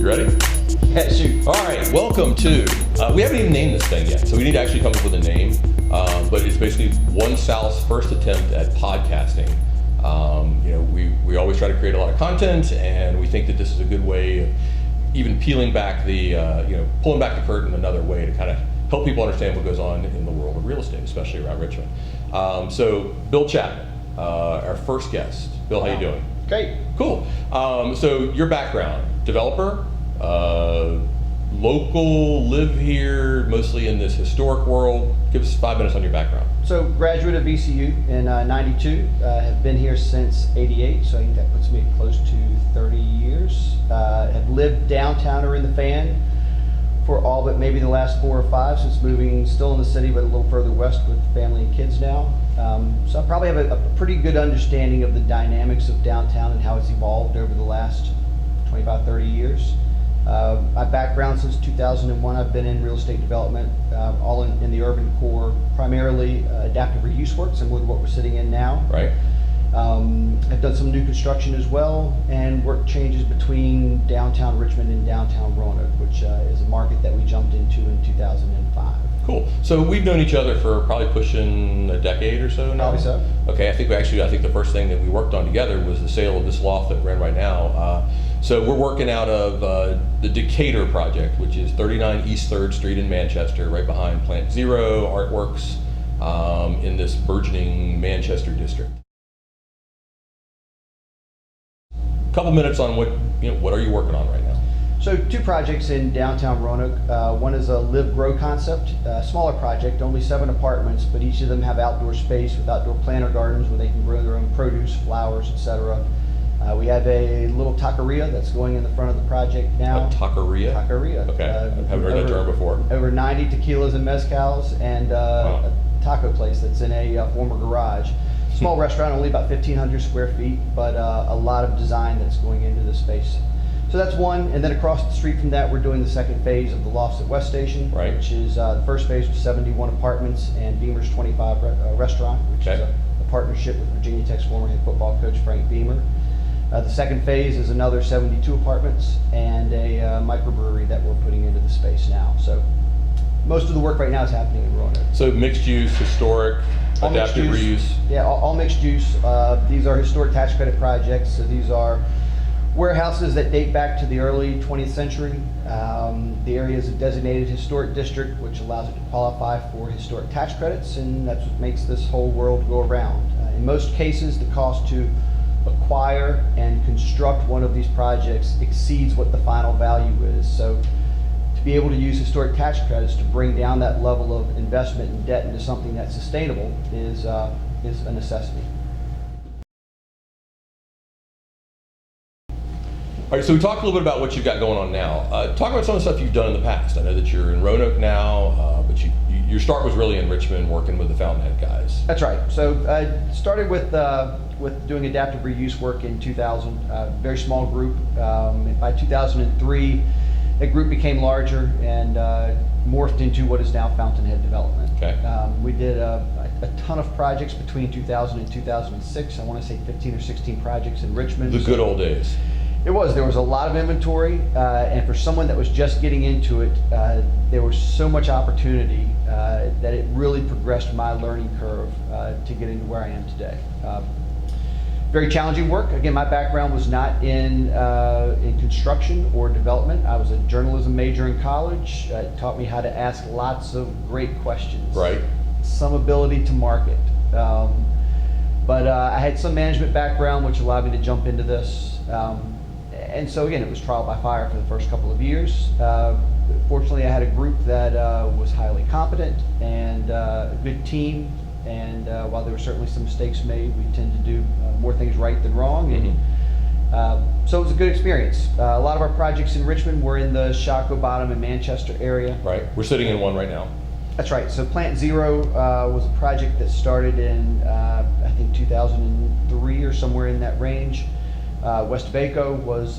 You ready? Yeah, shoot. All right, welcome to, we haven't even named this thing yet, so we need to actually come up with a name, but it's basically One South's first attempt at podcasting. We always try to create a lot of content, and we think that this is a good way of even peeling back the, pulling back the curtain another way to kind of help people understand what goes on in the world of real estate, especially around Richmond. So Bill Chapman, our first guest. Bill, how you doing? Great. Cool. So your background, developer, local, live here, mostly in this historic world. Give us 5 minutes on your background. So graduate of VCU in 92, have been here since 88, so I think that puts me at close to 30 years. Have lived downtown or in the Fan for all but maybe the last 4 or 5 since moving, still in the city, but a little further west with family and kids now. So I probably have a pretty good understanding of the dynamics of downtown and how it's evolved over the last 25, 30 years. My background since 2001, I've been in real estate development, all in the urban core, primarily adaptive reuse work, similar to what we're sitting in now. Right. I've done some new construction as well, and work changes between downtown Richmond and downtown Roanoke, which is a market that we jumped into in 2005. Cool. So we've known each other for probably pushing a decade or so now. Probably so. Okay. I think the first thing that we worked on together was the sale of this loft that we're in right now. So we're working out of the Decatur project, which is 39 East 3rd Street in Manchester, right behind Plant Zero Artworks, in this burgeoning Manchester district. A couple minutes on what are you working on right now? So 2 projects in downtown Roanoke. One is a live grow concept, a smaller project, only 7 apartments, but each of them have outdoor space with outdoor planter gardens where they can grow their own produce, flowers, etc. We have a little taqueria that's going in the front of the project now. A taqueria? Taqueria. Okay, I haven't heard that term before. Over 90 tequilas and mezcals, and Wow. a taco place that's in a former garage. Small restaurant, only about 1,500 square feet, but a lot of design that's going into the space. So that's one, and then across the street from that, we're doing the second phase of the Lofts at West Station, Right. which is the first phase was 71 apartments and Beamer's 25 restaurant, which is a partnership with Virginia Tech's former head football coach Frank Beamer. The second phase is another 72 apartments and a microbrewery that we're putting into the space now. So most of the work right now is happening in Roanoke. So mixed use, historic, adaptive reuse. Yeah, all mixed use. These are historic tax credit projects. So these are warehouses that date back to the early 20th century. The area is a designated historic district, which allows it to qualify for historic tax credits, and that's what makes this whole world go around. In most cases, the cost to acquire and construct one of these projects exceeds what the final value is. So to be able to use historic tax credits to bring down that level of investment and debt into something that's sustainable is a necessity. All right, so we talked a little bit about what you've got going on now. Talk about some of the stuff you've done in the past. I know that you're in Roanoke now, but your start was really in Richmond, working with the Fountainhead guys. That's right. So I started with doing adaptive reuse work in 2000, very small group. By 2003, that group became larger and morphed into what is now Fountainhead Development. Okay. We did a ton of projects between 2000 and 2006. I want to say 15 or 16 projects in Richmond. The good old days. There was a lot of inventory, and for someone that was just getting into it, there was so much opportunity that it really progressed my learning curve to get into where I am today. Very challenging work. Again, my background was not in construction or development. I was a journalism major in college. It taught me how to ask lots of great questions. Right. Some ability to market. But I had some management background, which allowed me to jump into this. And so again, it was trial by fire for the first couple of years. Fortunately, I had a group that was highly competent and a good team. And while there were certainly some mistakes made, we tend to do more things right than wrong. And so it was a good experience. A lot of our projects in Richmond were in the Shockoe Bottom and Manchester area. Right. We're sitting in one right now. That's right. So Plant Zero was a project that started in, I think, 2003 or somewhere in that range. West Baco was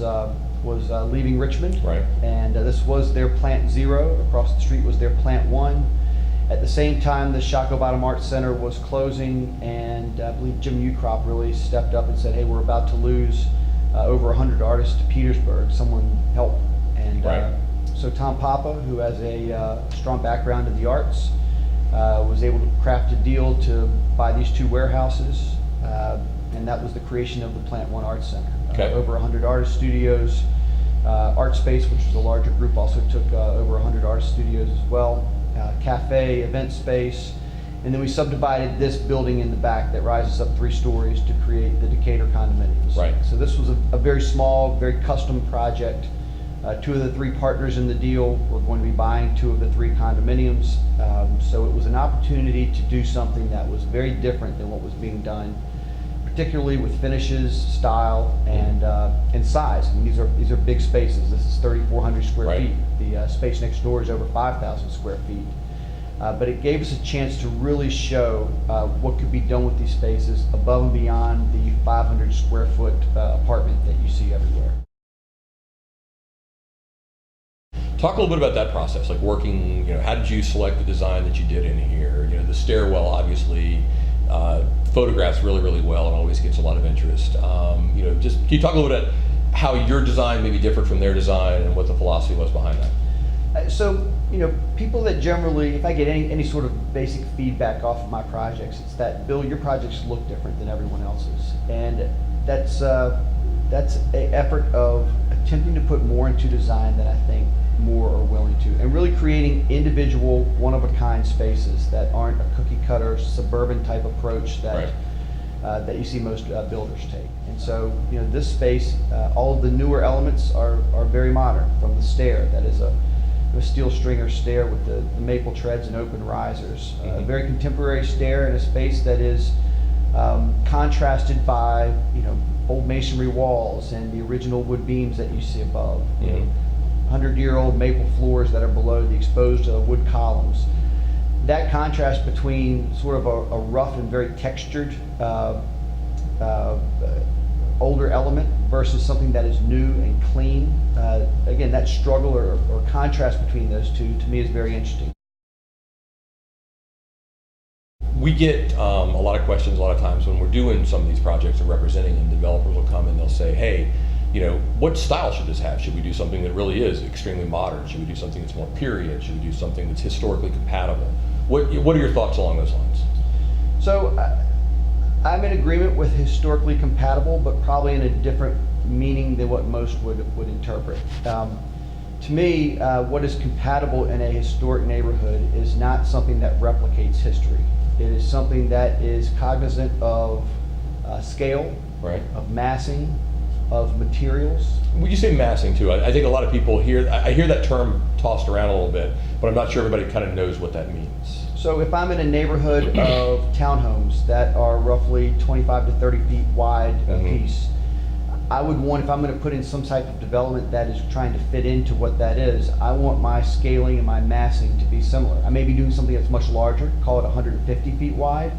leaving Richmond, right? And this was their Plant Zero. Across the street was their Plant One. At the same time, the Shockoe Bottom Arts Center was closing, and I believe Jim Ukrop really stepped up and said, "Hey, we're about to lose over 100 artists to Petersburg. Someone help." And Right. so Tom Papa, who has a strong background in the arts, was able to craft a deal to buy these 2 warehouses, and that was the creation of the Plant One Arts Center. Okay. Over 100 artist studios. Art Space, which was a larger group, also took over 100 artist studios as well. Cafe, event space, and then we subdivided this building in the back that rises up 3 stories to create the Decatur condominiums. Right. So this was a very small, very custom project. 2 of the 3 partners in the deal were going to be buying 2 of the 3 condominiums. So it was an opportunity to do something that was very different than what was being done, particularly with finishes, style, and size. I mean, these are big spaces. This is 3,400 square Right. feet. The space next door is over 5,000 square feet. But it gave us a chance to really show what could be done with these spaces above and beyond the 500 square foot apartment that you see everywhere. Talk a little bit about that process, like working, how did you select the design that you did in here? The stairwell obviously photographs really, really well and always gets a lot of interest. Just can you talk a little bit about how your design may be different from their design and what the philosophy was behind that? So, people that generally, if I get any sort of basic feedback off of my projects, it's that, Bill, your projects look different than everyone else's. And that's an effort of attempting to put more into design than I think more are willing to, and really creating individual, one-of-a-kind spaces that aren't a cookie-cutter, suburban type approach that Right. that you see most builders take. And so, this space, all of the newer elements are very modern, from the stair, that is a steel stringer stair with the maple treads and open risers. A very contemporary stair in a space that is contrasted by, old masonry walls and the original wood beams that you see above. 100-year-old maple floors that are below the exposed wood columns. That contrast between sort of a rough and very textured older element versus something that is new and clean, again, that struggle or contrast between those two, to me, is very interesting. We get a lot of questions a lot of times when we're doing some of these projects and representing them. Developers will come and they'll say, hey, what style should this have? Should we do something that really is extremely modern? Should we do something that's more period? Should we do something that's historically compatible? What are your thoughts along those lines? So I'm in agreement with historically compatible, but probably in a different meaning than what most would interpret. To me, what is compatible in a historic neighborhood is not something that replicates history. It is something that is cognizant of scale, Right. of massing, of materials. When you say massing too, I think a lot of people I hear that term tossed around a little bit, but I'm not sure everybody kind of knows what that means. So if I'm in a neighborhood of townhomes that are roughly 25 to 30 feet wide a piece, I would want, if I'm going to put in some type of development that is trying to fit into what that is, I want my scaling and my massing to be similar. I may be doing something that's much larger, call it 150 feet wide,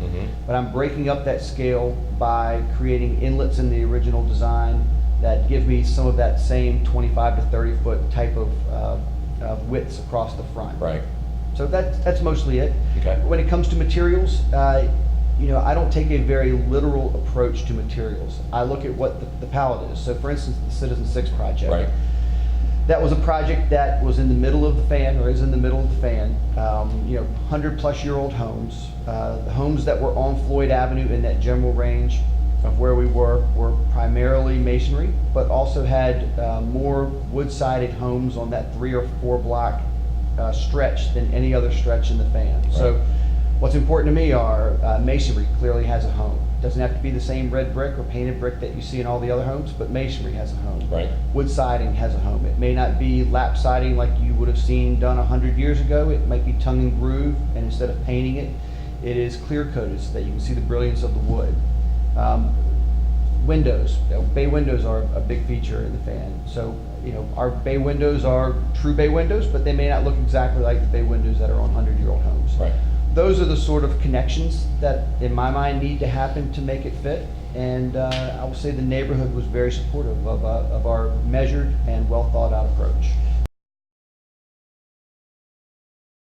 but I'm breaking up that scale by creating inlets in the original design that give me some of that same 25 to 30 foot type of widths across the front. Right. So that's mostly it. Okay. When it comes to materials, I don't take a very literal approach to materials. I look at what the palette is. So for instance, the Citizen 6 project. Right. That was a project that was in the middle of the fan, or is in the middle of the fan. 100-plus-year-old homes. The homes that were on Floyd Avenue in that general range of where we were primarily masonry, but also had more wood-sided homes on that 3 or 4 block stretch than any other stretch in the fan. Right. So what's important to me are masonry clearly has a home. Doesn't have to be the same red brick or painted brick that you see in all the other homes, but masonry has a home. Right. Wood siding has a home. It may not be lap siding like you would have seen done 100 years ago. It might be tongue and groove, and instead of painting it, it is clear coated so that you can see the brilliance of the wood. Windows, bay windows are a big feature in the fan. So, our bay windows are true bay windows, but they may not look exactly like the bay windows that are on 100-year-old homes. Right. Those are the sort of connections that, in my mind, need to happen to make it fit. And I will say the neighborhood was very supportive of our measured and well thought out approach.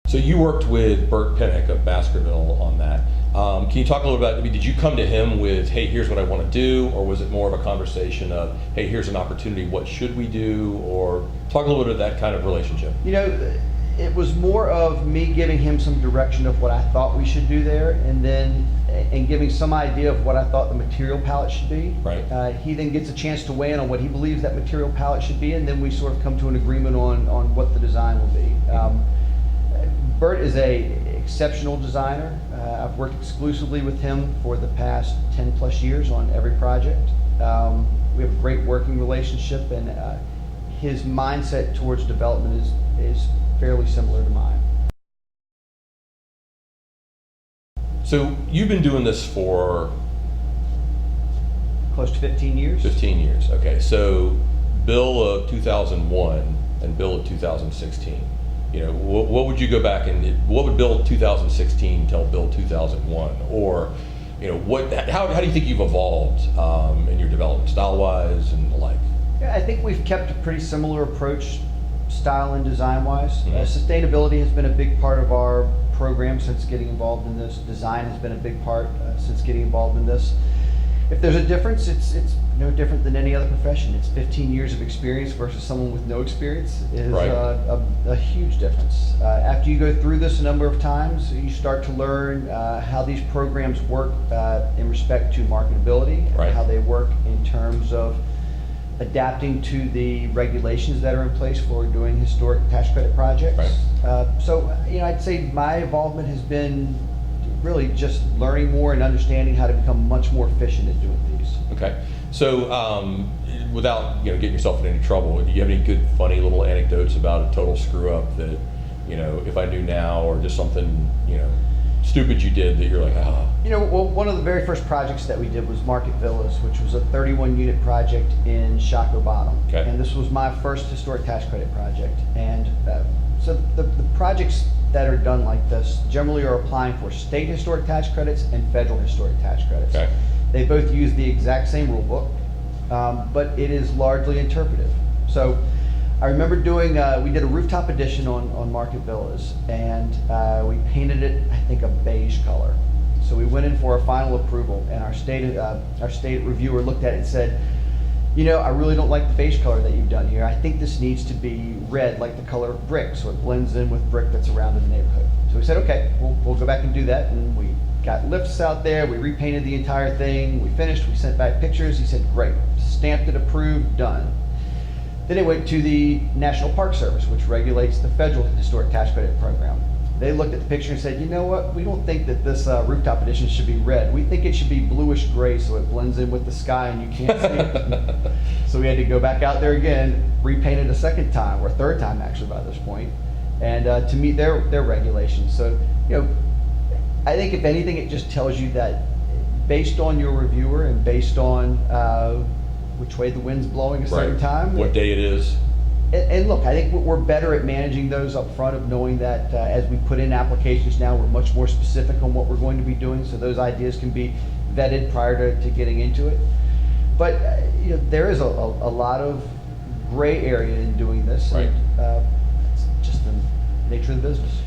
So you worked with Bert Pinnock of Baskerville on that. Can you talk a little about, I mean, did you come to him with, hey, here's what I want to do, or was it more of a conversation of, hey, here's an opportunity, what should we do, or talk a little bit of that kind of relationship? You know, it was more of me giving him some direction of what I thought we should do there, and giving some idea of what I thought the material palette should be. Right. He then gets a chance to weigh in on what he believes that material palette should be, and then we sort of come to an agreement on what the design will be. Bert is a exceptional designer. I've worked exclusively with him for the past 10 plus years on every project. We have a great working relationship, and his mindset towards development is fairly similar to mine. So you've been doing this for Close to 15 years. 15 years. Okay, so Bill of 2001 and Bill of 2016. You know, what would you go back and what would Bill 2016 tell Bill 2001? Or, you know, how do you think you've evolved in your development style-wise and the like? Yeah, I think we've kept a pretty similar approach, style and design-wise. Sustainability has been a big part of our program since getting involved in this. Design has been a big part since getting involved in this. If there's a difference, it's no different than any other profession. It's 15 years of experience versus someone with no experience is right. A huge difference. After you go through this a number of times, you start to learn how these programs work in respect to marketability, right. how they work in terms of adapting to the regulations that are in place for doing historic tax credit projects. Right. So, you know, I'd say my involvement has been really just learning more and understanding how to become much more efficient at doing these. Okay. So, without getting yourself in any trouble, do you have any good, funny little anecdotes about a total screw up that, if I knew now, or just something, stupid you did that you're like, ah? Well, one of the very first projects that we did was Market Villas, which was a 31-unit project in Shockoe Bottom. Okay. And this was my first historic tax credit project. And so the projects that are done like this generally are applying for state historic tax credits and federal historic tax credits. Okay. They both use the exact same rule book, but it is largely interpretive. So I remember we did a rooftop addition on Market Villas, and we painted it, I think, a beige color. So we went in for a final approval, and our state reviewer looked at it and said, I really don't like the beige color that you've done here. I think this needs to be red, like the color of brick, so it blends in with brick that's around in the neighborhood. So we said, okay, we'll go back and do that. And we got lifts out there, we repainted the entire thing, we finished, we sent back pictures. He said, great, stamped it, approved, done. Then it went to the National Park Service, which regulates the federal historic tax credit program. They looked at the picture and said, you know what, we don't think that this rooftop addition should be red. We think it should be bluish gray so it blends in with the sky and you can't see it. So we had to go back out there again, repaint it a second time, or third time actually by this point, and to meet their regulations. So, I think if anything, it just tells you that based on your reviewer and based on which way the wind's blowing a certain time. What day it is. And look, I think we're better at managing those up front, of knowing that as we put in applications now, we're much more specific on what we're going to be doing, so those ideas can be vetted prior to getting into it. But there is a lot of gray area in doing this. Right. And, it's just the nature of the business.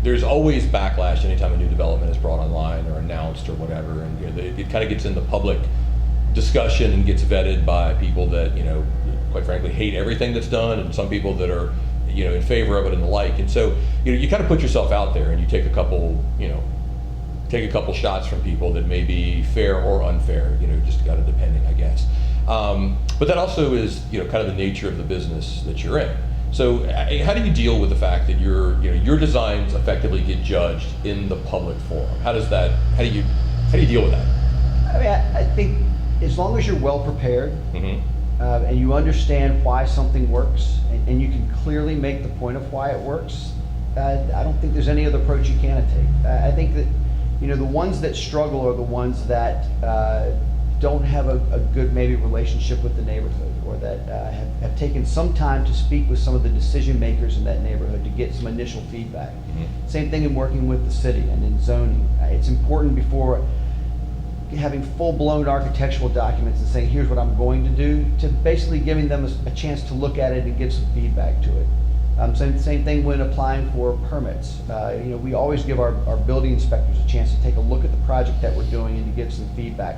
There's always backlash anytime a new development is brought online or announced or whatever, and it kind of gets in the public discussion and gets vetted by people that quite frankly hate everything that's done, and some people that are in favor of it and the like. And so you kind of put yourself out there and you take a couple shots from people that may be fair or unfair, just kind of depending, I guess. But that also is kind of the nature of the business that you're in. So how do you deal with the fact that your designs effectively get judged in the public forum? How do you deal with that? I mean, I think as long as you're well prepared, and you understand why something works, and you can clearly make the point of why it works, I don't think there's any other approach you can take. I think that the ones that struggle are the ones that don't have a good maybe relationship with the neighborhood, or that have taken some time to speak with some of the decision makers in that neighborhood to get some initial feedback. Same thing in working with the city and in zoning. It's important before having full-blown architectural documents and saying, here's what I'm going to do, to basically giving them a chance to look at it and give some feedback to it. Same thing when applying for permits. We always give our building inspectors a chance to take a look at the project that we're doing and to give some feedback.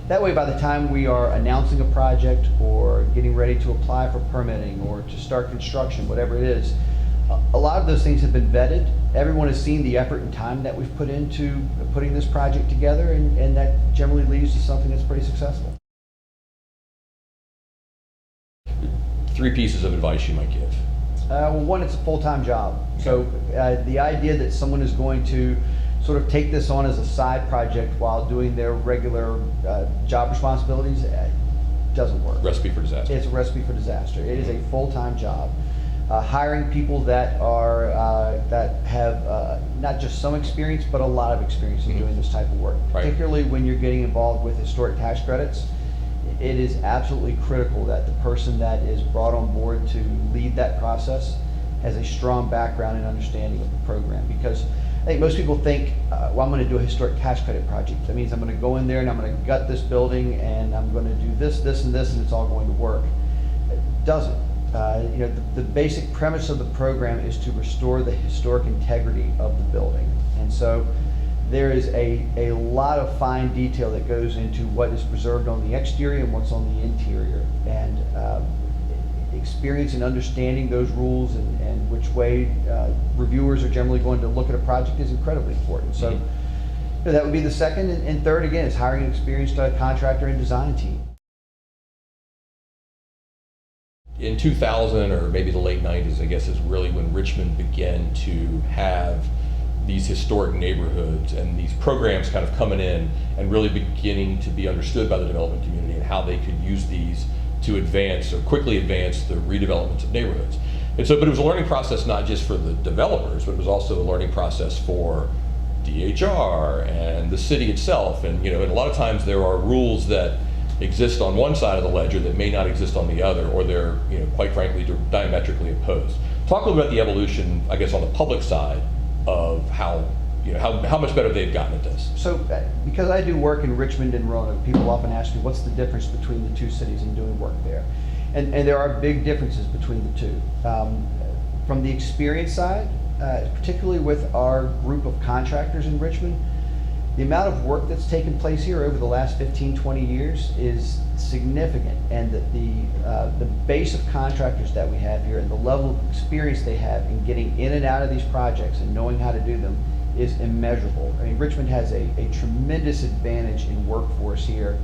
That way, by the time we are announcing a project or getting ready to apply for permitting or to start construction, whatever it is, a lot of those things have been vetted. Everyone has seen the effort and time that we've put into putting this project together, and that generally leads to something that's pretty successful. 3 pieces of advice you might give. Well, one, it's a full-time job. So the idea that someone is going to sort of take this on as a side project while doing their regular job responsibilities doesn't work. Recipe for disaster. It's a recipe for disaster. It is a full-time job. Hiring people that have not just some experience, but a lot of experience in doing this type of work, particularly when you're getting involved with historic tax credits. It is absolutely critical that the person that is brought on board to lead that process has a strong background and understanding of the program. Because I think most people think, well, I'm going to do a historic tax credit project. That means I'm going to go in there and I'm going to gut this building and I'm going to do this, this, and this, and it's all going to work. It doesn't. The basic premise of the program is to restore the historic integrity of the building. And so there is a lot of fine detail that goes into what is preserved on the exterior and what's on the interior. And experience and understanding those rules and which way reviewers are generally going to look at a project is incredibly important. So that would be the second. And third, again, is hiring an experienced contractor and design team. In 2000, or maybe the late 90s, I guess, is really when Richmond began to have these historic neighborhoods and these programs kind of coming in and really beginning to be understood by the development community and how they could use these to advance or quickly advance the redevelopments of neighborhoods. And so, but it was a learning process not just for the developers, but it was also a learning process for DHR and the city itself. And and a lot of times there are rules that exist on one side of the ledger that may not exist on the other, or they're quite frankly diametrically opposed. Talk a little about the evolution, I guess, on the public side of how much better they've gotten at this. So because I do work in Richmond and Roanoke, people often ask me what's the difference between the two cities and doing work there. And there are big differences between the two. From the experience side, particularly with our group of contractors in Richmond, the amount of work that's taken place here over the last 15, 20 years is significant, and that the base of contractors that we have here and the level of experience they have in getting in and out of these projects and knowing how to do them is immeasurable. I mean, Richmond has a tremendous advantage in workforce here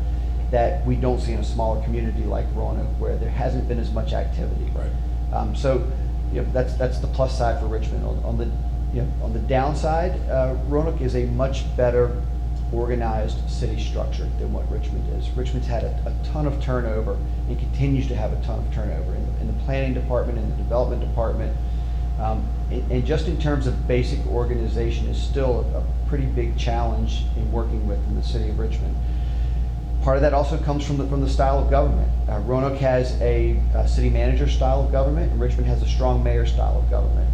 that we don't see in a smaller community like Roanoke, where there hasn't been as much activity. Right. So that's the plus side for Richmond. On the downside, Roanoke is a much better organized city structure than what Richmond is. Richmond's had a ton of turnover and continues to have a ton of turnover in the planning department, in the development department, and just in terms of basic organization is still a pretty big challenge in working with in the city of Richmond. Part of that also comes from the style of government. Roanoke has a city manager style of government, and Richmond has a strong mayor style of government.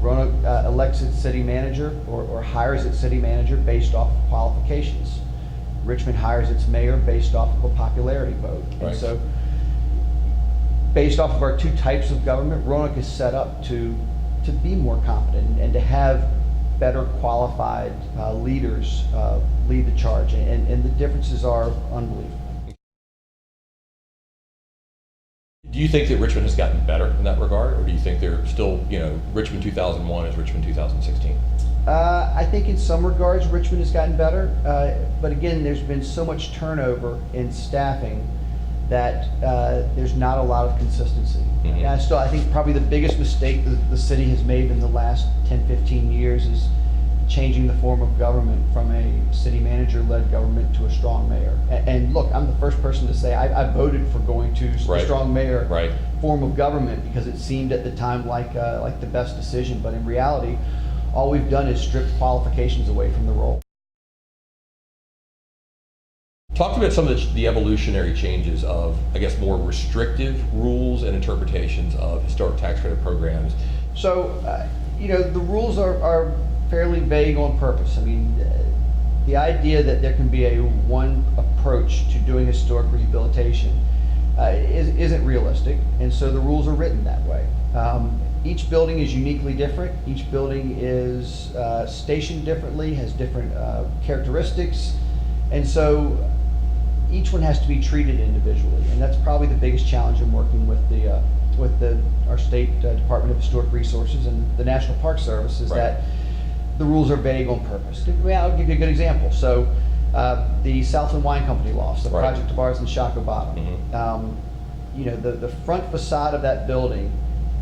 Roanoke elects its city manager or hires its city manager based off of qualifications. Richmond hires its mayor based off of a popularity vote. Right. And so, based off of our two types of government, Roanoke is set up to be more competent and to have better qualified leaders lead the charge. And the differences are unbelievable. Do you think that Richmond has gotten better in that regard, or do you think they're still, Richmond 2001 is Richmond 2016? I think in some regards Richmond has gotten better, but again, there's been so much turnover in staffing that there's not a lot of consistency. Mm-hmm. And I think probably the biggest mistake that the city has made in the last 10, 15 years is changing the form of government from a city manager-led government to a strong mayor. And look, I'm the first person to say I voted for going to Right. a strong mayor Right. form of government because it seemed at the time like the best decision. But in reality, all we've done is strip qualifications away from the role. Talk about some of the evolutionary changes of, I guess, more restrictive rules and interpretations of historic tax credit programs. So, the rules are fairly vague on purpose. I mean, the idea that there can be a one approach to doing historic rehabilitation isn't realistic, and so the rules are written that way. Each building is uniquely different. Each building is stationed differently, has different characteristics, and so each one has to be treated individually. And that's probably the biggest challenge in working with our state Department of Historic Resources and the National Park Service is that the rules are vague on purpose. I'll give you a good example. So the Southland Wine Company lost, the project of ours in Shockoe Bottom. You know, the front facade of that building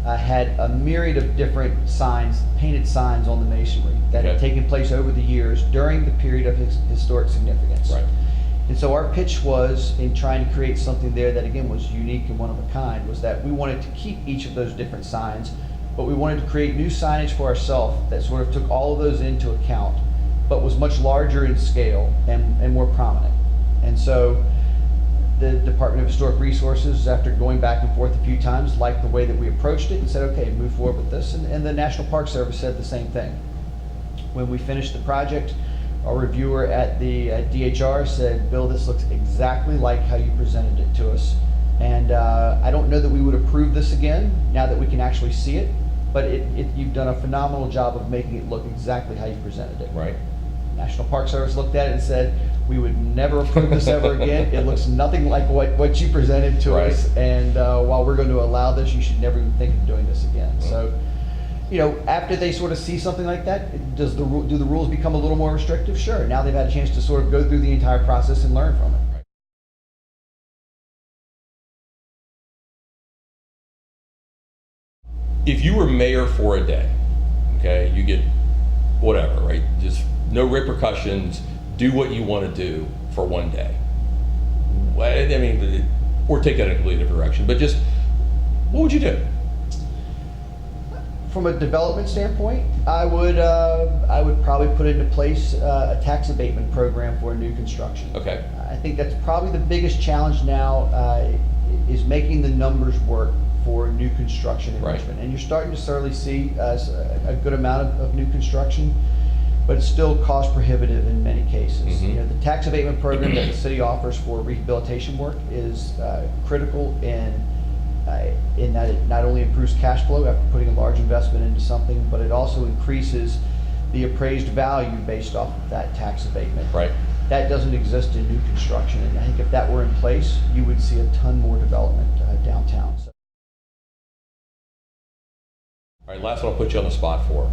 had a myriad of different signs, painted signs on the masonry that had taken place over the years during the period of historic significance. And so our pitch was, in trying to create something there that again was unique and one of a kind, was that we wanted to keep each of those different signs, but we wanted to create new signage for ourselves that sort of took all of those into account, but was much larger in scale and more prominent. And so the Department of Historic Resources, after going back and forth a few times, liked the way that we approached it and said, okay, move forward with this. And the National Park Service said the same thing. When we finished the project, our reviewer at the DHR said, Bill, this looks exactly like how you presented it to us. And I don't know that we would approve this again now that we can actually see it, but you've done a phenomenal job of making it look exactly how you presented it. National Park Service looked at it and said, we would never approve this ever again. It looks nothing like what you presented to us, and while we're going to allow this, you should never even think of doing this again. So, you know, after they sort of see something like that, do the rules become a little more restrictive? Sure. Now they've had a chance to sort of go through the entire process and learn from it. If you were mayor for a day, okay, you get whatever, right? Just no repercussions, do what you want to do for one day. I mean, or take that in a completely different direction, but just, what would you do? From a development standpoint, I would probably put into place a tax abatement program for new construction. Okay. I think that's probably the biggest challenge now is making the numbers work for new construction in Richmond. And you're starting to certainly see a good amount of new construction, but it's still cost prohibitive in many cases. You know, the tax abatement program that the city offers for rehabilitation work is critical in that it not only improves cash flow after putting a large investment into something, but it also increases the appraised value based off of that tax abatement. That doesn't exist in new construction, and I think if that were in place, you would see a ton more development downtown. So. All right, last one I'll put you on the spot for.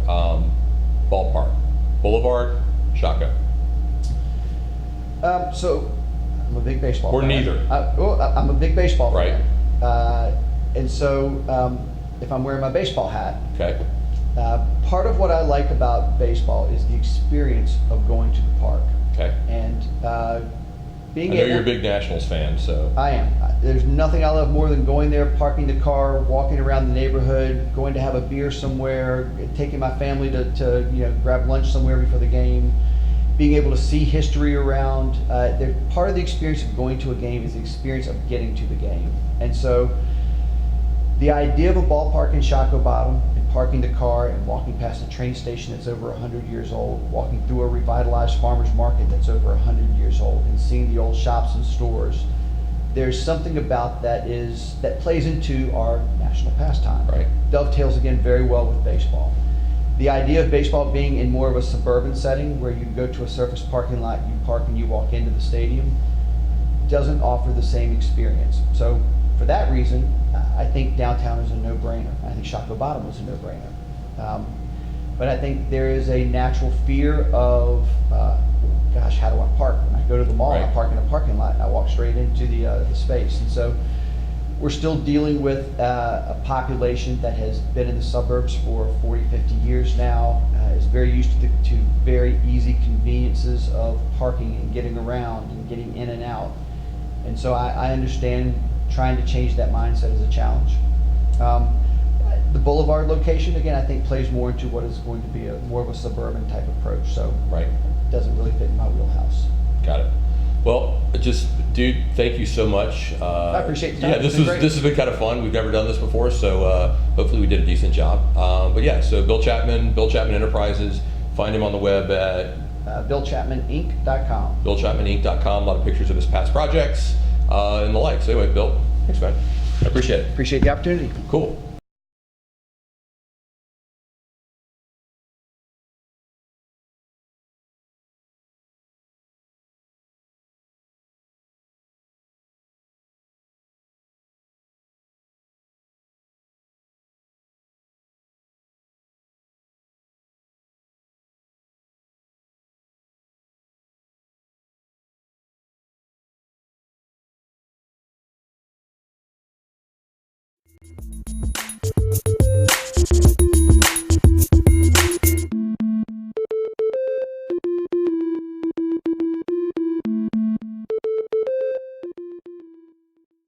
Ballpark. Boulevard, Shockoe. So, I'm a big baseball fan. Or neither. I'm a big baseball fan. And so, if I'm wearing my baseball hat, part of what I like about baseball is the experience of going to the park. And being I know you're a big Nationals fan, so. I am. There's nothing I love more than going there, parking the car, walking around the neighborhood, going to have a beer somewhere, taking my family to you know, grab lunch somewhere before the game, being able to see history around. Part of the experience of going to a game is the experience of getting to the game. And so the idea of a ballpark in Shockoe Bottom and parking the car and walking past a train station that's over 100 years old, walking through a revitalized farmer's market that's over 100 years old, and seeing the old shops and stores, there's something about that plays into our national pastime. Dovetails again very well with baseball. The idea of baseball being in more of a suburban setting where you go to a surface parking lot, you park and you walk into the stadium, doesn't offer the same experience. So for that reason, I think downtown is a no-brainer. I think Shockoe Bottom was a no-brainer. But I think there is a natural fear of, gosh, how do I park? When I go to the mall, I park in a parking lot, and I walk straight into the space. And so we're still dealing with a population that has been in the suburbs for 40, 50 years now, is very used to very easy conveniences of parking and getting around and getting in and out. And so I understand trying to change that mindset is a challenge. The Boulevard location, again, I think plays more into what is going to be more of a suburban type approach. So it doesn't really fit in my wheelhouse. Got it. Well, dude, thank you so much. I appreciate the time. Yeah, this has been kind of fun. We've never done this before, so hopefully we did a decent job. But yeah, so Bill Chapman Enterprises. Find him on the web at BillChapmanInc.com. BillChapmanInc.com. A lot of pictures of his past projects and the like. So anyway, Bill, thanks, man. I appreciate it. Appreciate the opportunity. Cool.